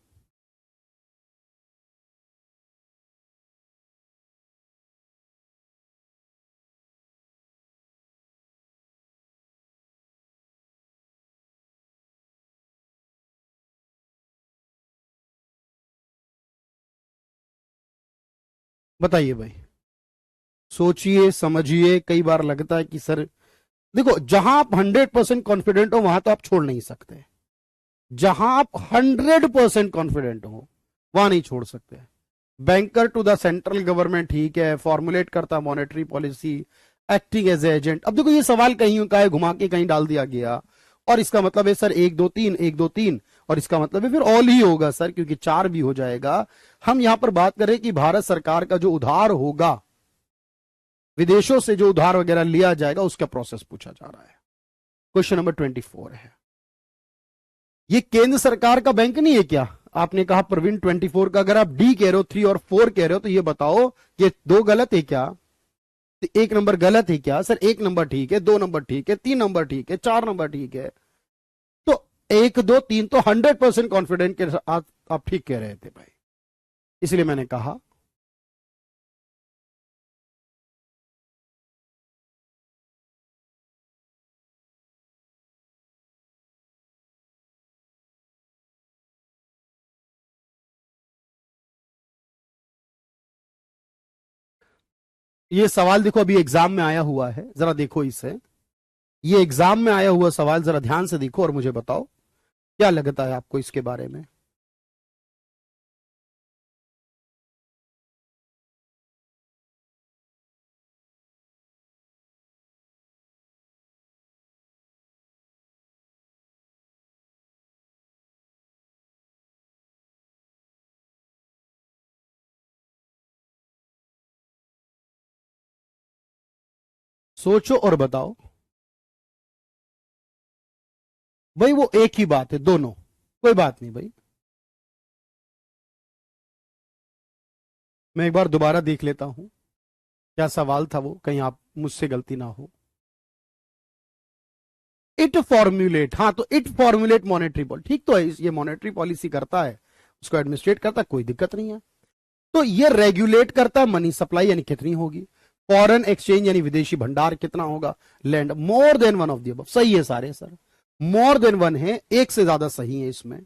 बताइए भाई। सोचिए समझिए, कई बार लगता है कि सर देखो, जहां आप 100% कॉन्फिडेंट हो वहां तो आप छोड़ नहीं सकते, जहां आप 100% कॉन्फिडेंट हो वहां नहीं छोड़ सकते। Banker to the central government, ठीक है, फॉर्मुलेट करता monetary policy, acting as agent. अब देखो ये सवाल कहीं का है, घुमा के कहीं डाल दिया गया, और इसका मतलब है सर एक दो तीन, एक दो तीन, और इसका मतलब है फिर ऑल ही होगा सर, क्योंकि चार भी हो जाएगा। हम यहां पर बात करें कि भारत सरकार का जो उधार होगा, विदेशों से जो उधार वगैरह लिया जाएगा, उसका प्रोसेस पूछा जा रहा है। क्वेश्चन नंबर 24 है, ये केंद्र सरकार का बैंक नहीं है क्या? आपने कहा प्रवीण 24 का, अगर आप डी कह रहे हो, 3 और 4 कह रहे हो, तो ये बताओ ये दो गलत है क्या? तो एक नंबर गलत है क्या? सर एक नंबर ठीक है, 2 नंबर ठीक है, 3 नंबर ठीक है, 4 नंबर ठीक है। तो 1 2 3 तो 100% कॉन्फिडेंट के साथ आप ठीक कह रहे थे भाई, इसलिए मैंने कहा। ये सवाल देखो अभी एग्जाम में आया हुआ है, जरा देखो इसे। ये एग्जाम में आया हुआ सवाल, जरा ध्यान से देखो और मुझे बताओ क्या लगता है आपको इसके बारे में। सोचो और बताओ भाई, वो एक ही बात है दोनों, कोई बात नहीं भाई। मैं एक बार दोबारा देख लेता हूं क्या सवाल था वो, कहीं आप मुझसे गलती ना हो। इट फॉर्मुलेट, हाँ तो इट फॉर्मुलेट मॉनेटरी पॉलिसी, ठीक तो है, ये मॉनेटरी पॉलिसी करता है, उसको एडमिनिस्ट्रेट करता है, कोई दिक्कत नहीं है। तो ये रेगुलेट करता है मनी सप्लाई यानी कितनी होगी, फॉरेन एक्सचेंज यानी विदेशी भंडार कितना होगा, land, more than one of the above. सही है सारे सर, मोर देन वन है, एक से ज्यादा सही है इसमें।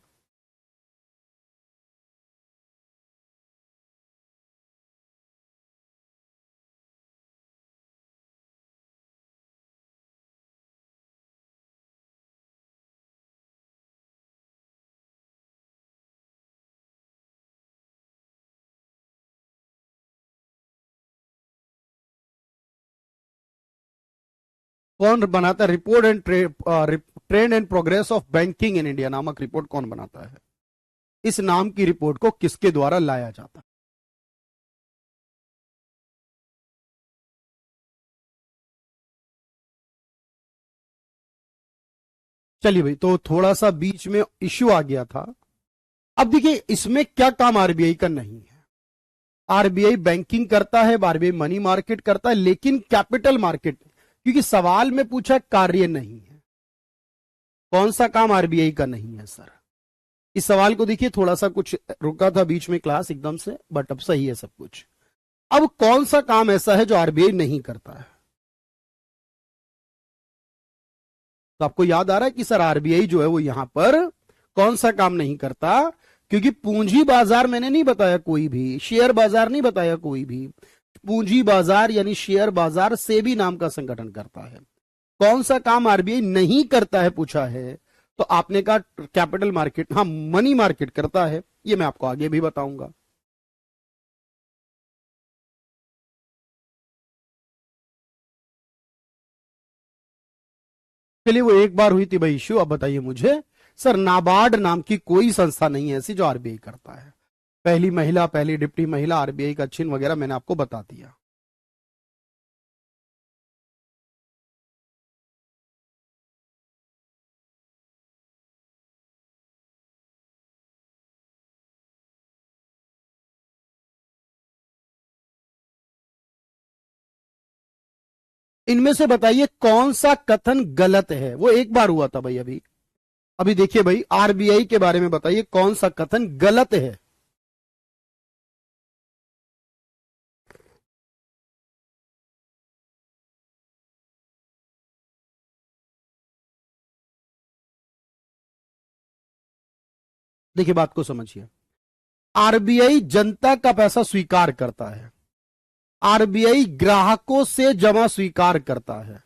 कौन बनाता है report and trend and progress of banking in India नामक रिपोर्ट कौन बनाता है? इस नाम की रिपोर्ट को किसके द्वारा लाया जाता है? चलिए भाई, तो थोड़ा सा बीच में इश्यू आ गया था। अब देखिए इसमें क्या काम आरबीआई का नहीं है। आरबीआई बैंकिंग करता है, आरबीआई मनी मार्केट करता है, लेकिन कैपिटल मार्केट, क्योंकि सवाल में पूछा कार्य नहीं है, कौन सा काम आरबीआई का नहीं है सर। इस सवाल को देखिए, थोड़ा सा कुछ रुका था बीच में क्लास एकदम से, बट अब सही है सब कुछ। अब कौन सा काम ऐसा है जो आरबीआई नहीं करता है? तो आपको याद आ रहा है कि सर आरबीआई जो है वो यहां पर कौन सा काम नहीं करता? क्योंकि पूंजी बाजार मैंने नहीं बताया कोई भी, शेयर बाजार नहीं बताया कोई भी, पूंजी बाजार यानी शेयर बाजार सेबी नाम का संगठन करता है। कौन सा काम आरबीआई नहीं करता है पूछा है, तो आपने कहा कैपिटल मार्केट, हाँ मनी मार्केट करता है, ये मैं आपको आगे भी बताऊंगा। चलिए वो एक बार हुई थी भाई इश्यू, अब बताइए मुझे। सर नाबार्ड नाम की कोई संस्था नहीं है ऐसी जो आरबीआई करता है। पहली महिला, पहली डिप्टी महिला आरबीआई का चिन्ह वगैरह मैंने आपको बता दिया। इनमें से बताइए कौन सा कथन गलत है। वो एक बार हुआ था भाई। अभी अभी देखिए भाई, आरबीआई के बारे में बताइए कौन सा कथन गलत है। देखिए बात को समझिए। आरबीआई जनता का पैसा स्वीकार करता है, आरबीआई ग्राहकों से जमा स्वीकार करता है।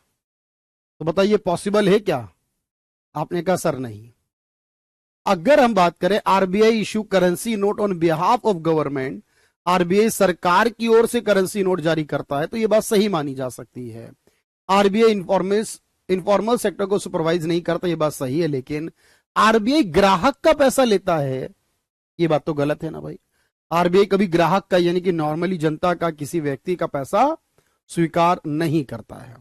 तो बताइए पॉसिबल है क्या? आपने कहा सर नहीं। अगर हम बात करें RBI issue currency note on behalf of government, RBI सरकार की ओर से करेंसी नोट जारी करता है, तो यह बात सही मानी जा सकती है। आरबीआई इनफॉर्मल सेक्टर को सुपरवाइज नहीं करता, यह बात सही है। लेकिन आरबीआई ग्राहक का पैसा लेता है, यह बात तो गलत है ना भाई। आरबीआई कभी ग्राहक का यानी कि नॉर्मली जनता का, किसी व्यक्ति का पैसा स्वीकार नहीं करता है।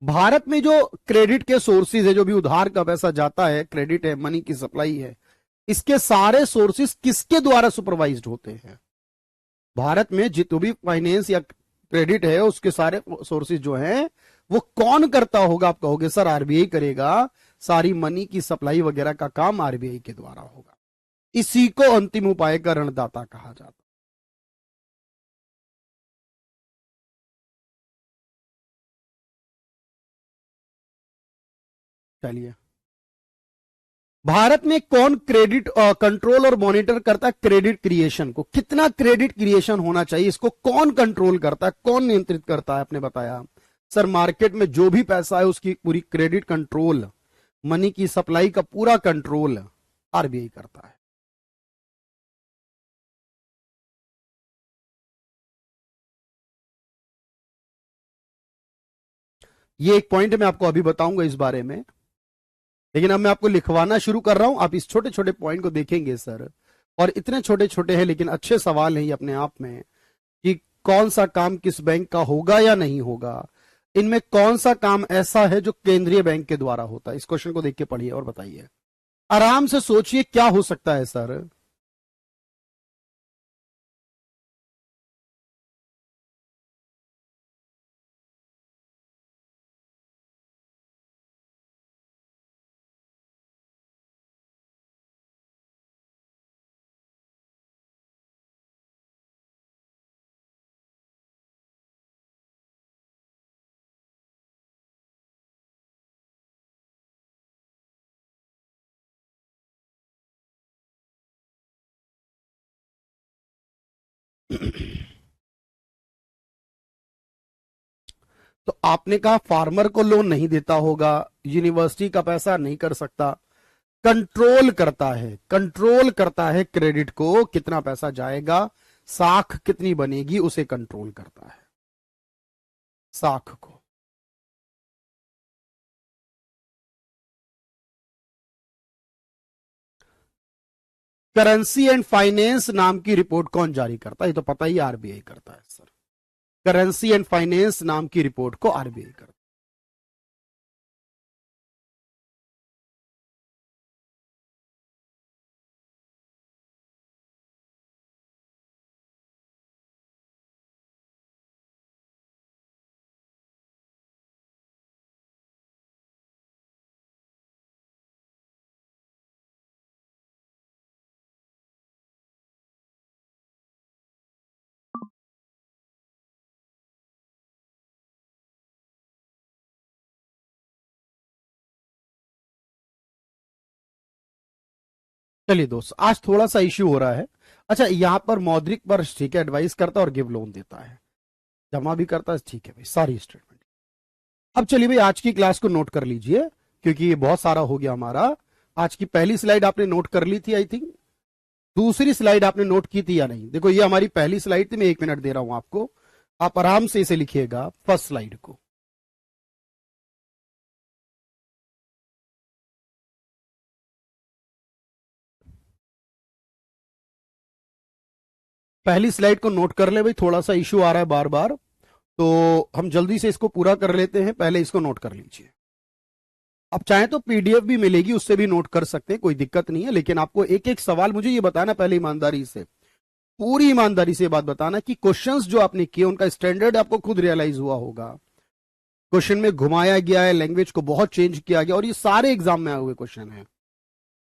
भारत में जो क्रेडिट के सोर्सेज है, जो भी उधार का पैसा जाता है, क्रेडिट है, मनी की सप्लाई है, इसके सारे सोर्सेज किसके द्वारा सुपरवाइज्ड होते हैं? भारत में जितने भी फाइनेंस या क्रेडिट है उसके सारे सोर्सेज जो हैं वो कौन करता होगा? आप कहोगे सर आरबीआई करेगा, सारी मनी की सप्लाई वगैरह का काम आरबीआई के द्वारा होगा। इसी को अंतिम उपाय का ऋणदाता कहा जाता है। चलिए, भारत में कौन क्रेडिट कंट्रोल और मॉनिटर करता है? क्रेडिट क्रिएशन को, कितना क्रेडिट क्रिएशन होना चाहिए, इसको कौन कंट्रोल करता है, कौन नियंत्रित करता है? आपने बताया सर मार्केट में जो भी पैसा है उसकी पूरी क्रेडिट कंट्रोल, मनी की सप्लाई का पूरा कंट्रोल आरबीआई करता है। ये एक पॉइंट मैं आपको अभी बताऊंगा इस बारे में, लेकिन अब मैं आपको लिखवाना शुरू कर रहा हूं। आप इस छोटे छोटे पॉइंट को देखेंगे सर, और इतने छोटे छोटे हैं लेकिन अच्छे सवाल हैं ये अपने आप में, कि कौन सा काम किस बैंक का होगा या नहीं होगा, इनमें कौन सा काम ऐसा है जो केंद्रीय बैंक के द्वारा होता है। इस क्वेश्चन को देख के पढ़िए और बताइए, आराम से सोचिए क्या हो सकता है सर। तो आपने कहा फार्मर को लोन नहीं देता होगा, यूनिवर्सिटी का पैसा नहीं कर सकता, कंट्रोल करता है, कंट्रोल करता है क्रेडिट को, कितना पैसा जाएगा, साख कितनी बनेगी उसे कंट्रोल करता है, साख को। करेंसी एंड फाइनेंस नाम की रिपोर्ट कौन जारी करता है? ये तो पता ही आरबीआई करता है सर। करेंसी एंड फाइनेंस नाम की रिपोर्ट को आरबीआई करता है। चलिए दोस्त, आज थोड़ा सा इश्यू हो रहा है। अच्छा, यहां पर मौद्रिक वर्ष ठीक है, एडवाइस करता है और गिव लोन देता है, जमा भी करता है, ठीक है भाई, सारी स्टेटमेंट। अब चलिए भाई आज की क्लास को नोट कर लीजिए, क्योंकि ये बहुत सारा हो गया हमारा। आज की पहली स्लाइड आपने नोट कर ली थी आई थिंक, दूसरी स्लाइड आपने नोट की थी या नहीं? देखो ये हमारी पहली स्लाइड थी, मैं 1 मिनट दे रहा हूं आपको, आप आराम से इसे लिखिएगा फर्स्ट स्लाइड को। पहली स्लाइड को नोट कर ले भाई, थोड़ा सा इश्यू आ रहा है बार बार, तो हम जल्दी से इसको पूरा कर लेते हैं, पहले इसको नोट कर लीजिए। आप चाहें तो पीडीएफ भी मिलेगी, उससे भी नोट कर सकते हैं, कोई दिक्कत नहीं है, लेकिन आपको एक एक सवाल मुझे ये बताना पहले ईमानदारी से, पूरी ईमानदारी से बात बताना कि क्वेश्चंस जो आपने किए उनका स्टैंडर्ड आपको खुद रियलाइज हुआ होगा। क्वेश्चन में घुमाया गया है, लैंग्वेज को बहुत चेंज किया गया, और ये सारे एग्जाम में आए हुए क्वेश्चन हैं।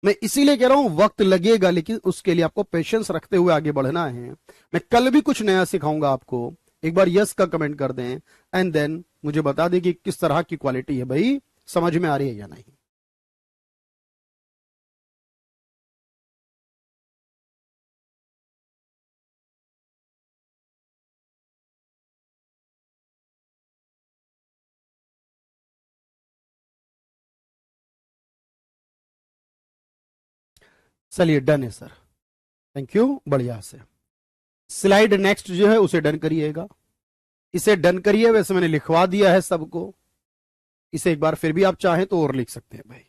मैं इसीलिए कह रहा हूं वक्त लगेगा, लेकिन उसके लिए आपको पेशेंस रखते हुए आगे बढ़ना है। मैं कल भी कुछ नया सिखाऊंगा आपको। एक बार यस का कमेंट कर दें एंड देन मुझे बता दें कि किस तरह की क्वालिटी है भाई, समझ में आ रही है या नहीं। चलिए डन है सर, थैंक यू, बढ़िया से। स्लाइड नेक्स्ट जो है उसे डन करिएगा। इसे डन करिए, वैसे मैंने लिखवा दिया है सबको। इसे एक बार फिर भी आप चाहें तो और लिख सकते हैं भाई।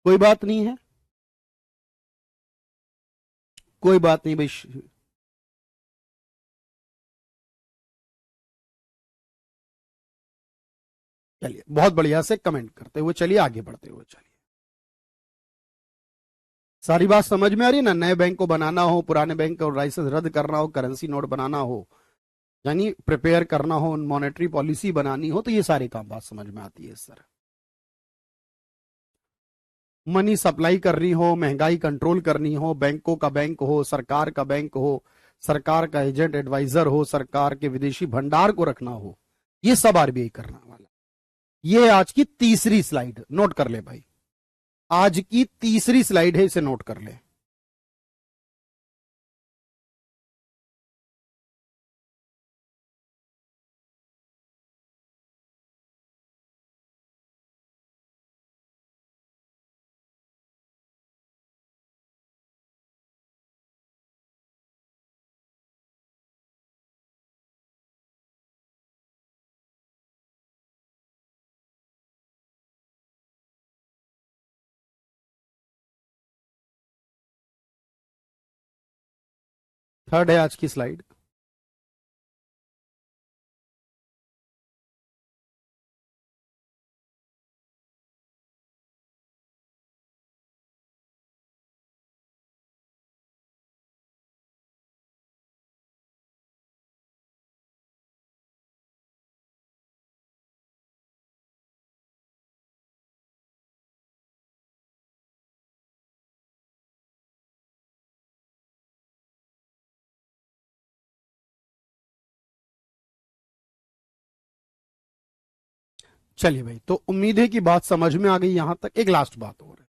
कोई बात नहीं है, कोई बात नहीं भाई। चलिए बहुत बढ़िया से कमेंट करते हुए चलिए, आगे बढ़ते हुए चलिए। सारी बात समझ में आ रही है ना? नए बैंक को बनाना हो, पुराने बैंक का लाइसेंस रद्द करना हो, करेंसी नोट बनाना हो, यानी प्रिपेयर करना हो, मॉनेटरी पॉलिसी बनानी हो, तो ये सारे काम बात समझ में आती है सर। मनी सप्लाई करनी हो, महंगाई कंट्रोल करनी हो, बैंकों का बैंक हो, सरकार का बैंक हो, सरकार का एजेंट एडवाइजर हो, सरकार के विदेशी भंडार को रखना हो, ये सब आरबीआई करने वाला। ये आज की तीसरी स्लाइड, नोट कर ले भाई। आज की तीसरी स्लाइड है, इसे नोट कर ले। थर्ड है आज की स्लाइड। चलिए भाई, तो उम्मीद है कि बात समझ में आ गई यहां तक। एक लास्ट बात और है।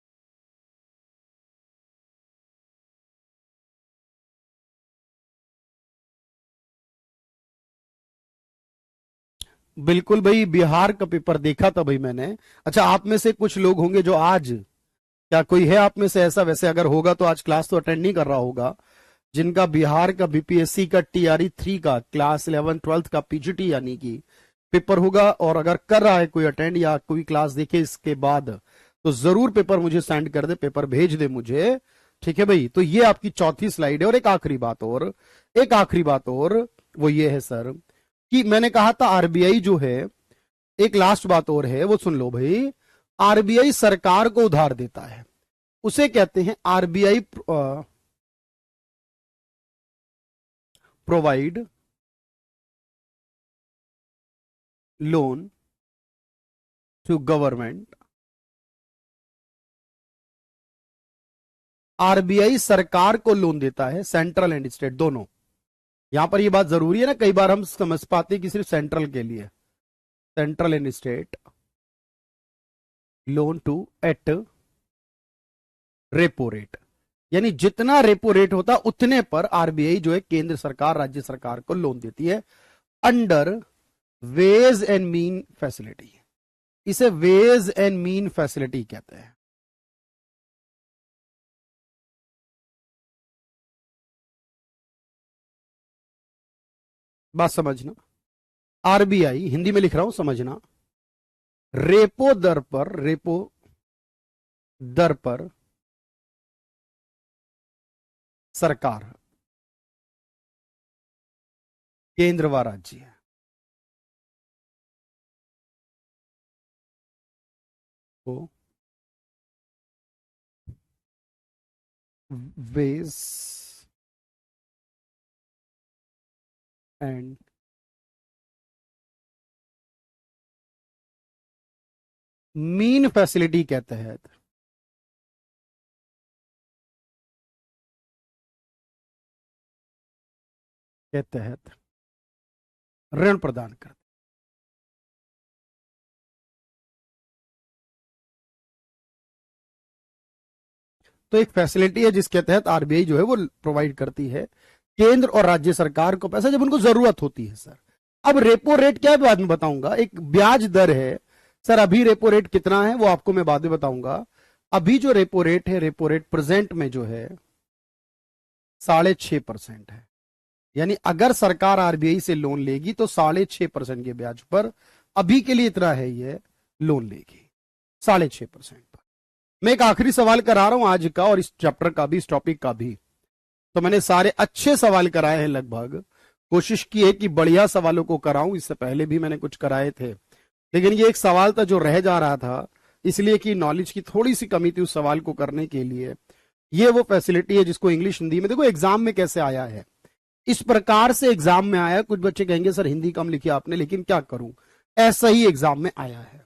बिल्कुल भाई, बिहार का पेपर देखा था भाई मैंने। अच्छा, आप में से कुछ लोग होंगे जो आज, क्या कोई है आप में से ऐसा, वैसे अगर होगा तो आज क्लास तो अटेंड नहीं कर रहा होगा, जिनका बिहार का बीपीएससी का टीआरई 3 का क्लास 11 12 का पीजीटी यानी कि पेपर होगा, और अगर कर रहा है कोई अटेंड या कोई क्लास देखे इसके बाद, तो जरूर पेपर मुझे सेंड कर दे, पेपर भेज दे मुझे। ठीक है भाई, तो ये आपकी चौथी स्लाइड है। और एक आखिरी बात और, एक आखिरी बात और, वो ये है सर कि मैंने कहा था आरबीआई जो है, एक लास्ट बात और है वो सुन लो भाई। आरबीआई सरकार को उधार देता है, उसे कहते हैं RBI provide loan to government. RBI सरकार को लोन देता है, सेंट्रल एंड स्टेट दोनों। यहां पर ये बात जरूरी है ना, कई बार हम समझ पाते हैं कि सिर्फ सेंट्रल के लिए। Central and state loan to at repo rate, यानी जितना रेपो रेट होता उतने पर आरबीआई जो है केंद्र सरकार राज्य सरकार को लोन देती है, under ways and means facility. इसे वेज एंड मीन फैसिलिटी कहते हैं। बात समझना, आरबीआई हिंदी में लिख रहा हूं, समझना। रेपो दर पर, रेपो दर पर सरकार, केंद्र व राज्य को वेज एंड मीन फैसिलिटी के तहत ऋण प्रदान करते। तो एक फैसिलिटी है जिसके तहत आरबीआई जो है वो प्रोवाइड करती है केंद्र और राज्य सरकार को पैसा जब उनको जरूरत होती है सर। अब रेपो रेट क्या है बाद में बताऊंगा, एक ब्याज दर है सर। अभी रेपो रेट कितना है वो आपको मैं बाद में बताऊंगा। अभी जो रेपो रेट है, रेपो रेट प्रेजेंट में जो है 6.5% है। यानी अगर सरकार आरबीआई से लोन लेगी तो 6.5% के ब्याज पर अभी के लिए इतना है ये लोन लेगी 6.5% पर। मैं एक आखिरी सवाल करा रहा हूं आज का और इस चैप्टर का भी, इस टॉपिक का भी। तो मैंने सारे अच्छे सवाल कराए हैं, लगभग कोशिश की है कि बढ़िया सवालों को कराऊं। इससे पहले भी मैंने कुछ कराए थे, लेकिन ये एक सवाल था जो रह जा रहा था, इसलिए कि नॉलेज की थोड़ी सी कमी थी उस सवाल को करने के लिए। ये वो फैसिलिटी है जिसको इंग्लिश हिंदी में, देखो एग्जाम में कैसे आया है, इस प्रकार से एग्जाम में आया। कुछ बच्चे कहेंगे सर हिंदी कम लिखी आपने, लेकिन क्या करूं, ऐसा ही एग्जाम में आया है।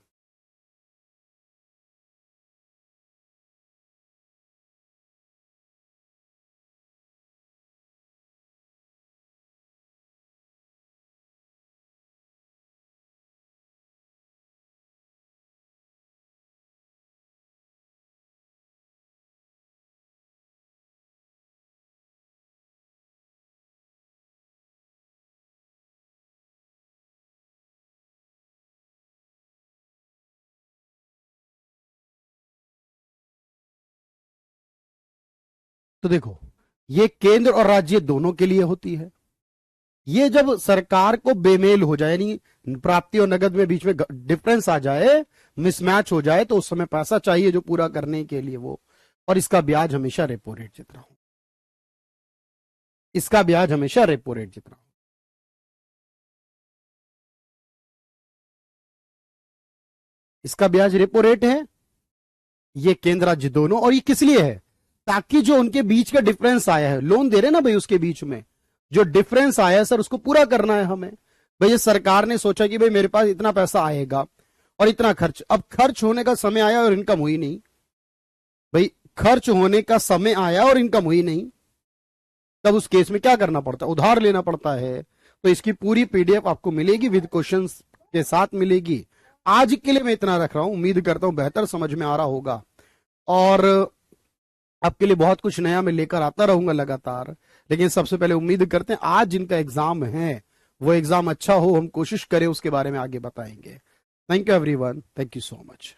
तो देखो, ये केंद्र और राज्य दोनों के लिए होती है। ये जब सरकार को बेमेल हो जाए, यानी प्राप्ति और नगद में बीच में डिफरेंस आ जाए, मिसमैच हो जाए, तो उस समय पैसा चाहिए जो पूरा करने के लिए वो, और इसका ब्याज हमेशा रेपो रेट जितना हो, इसका ब्याज हमेशा रेपो रेट जितना हो। इसका ब्याज रेपो रेट है, ये केंद्र राज्य दोनों। और ये किस लिए है, ताकि जो उनके बीच का डिफरेंस आया है, लोन दे रहे ना भाई, उसके बीच में जो डिफरेंस आया है सर उसको पूरा करना है हमें। भाई ये सरकार ने सोचा कि भाई मेरे पास इतना पैसा आएगा और इतना खर्च, अब खर्च होने का समय आया और इनकम हुई नहीं। भाई खर्च होने का समय आया और इनकम हुई नहीं, तब उस केस में क्या करना पड़ता है, उधार लेना पड़ता है। तो इसकी पूरी पीडीएफ आपको मिलेगी, विद क्वेश्चंस के साथ मिलेगी। आज के लिए मैं इतना रख रहा हूं, उम्मीद करता हूं बेहतर समझ में आ रहा होगा, और आपके लिए बहुत कुछ नया मैं लेकर आता रहूंगा लगातार। लेकिन सबसे पहले उम्मीद करते हैं आज जिनका एग्जाम है वो एग्जाम अच्छा हो, हम कोशिश करें उसके बारे में आगे बताएंगे। Thank you everyone, thank you so much.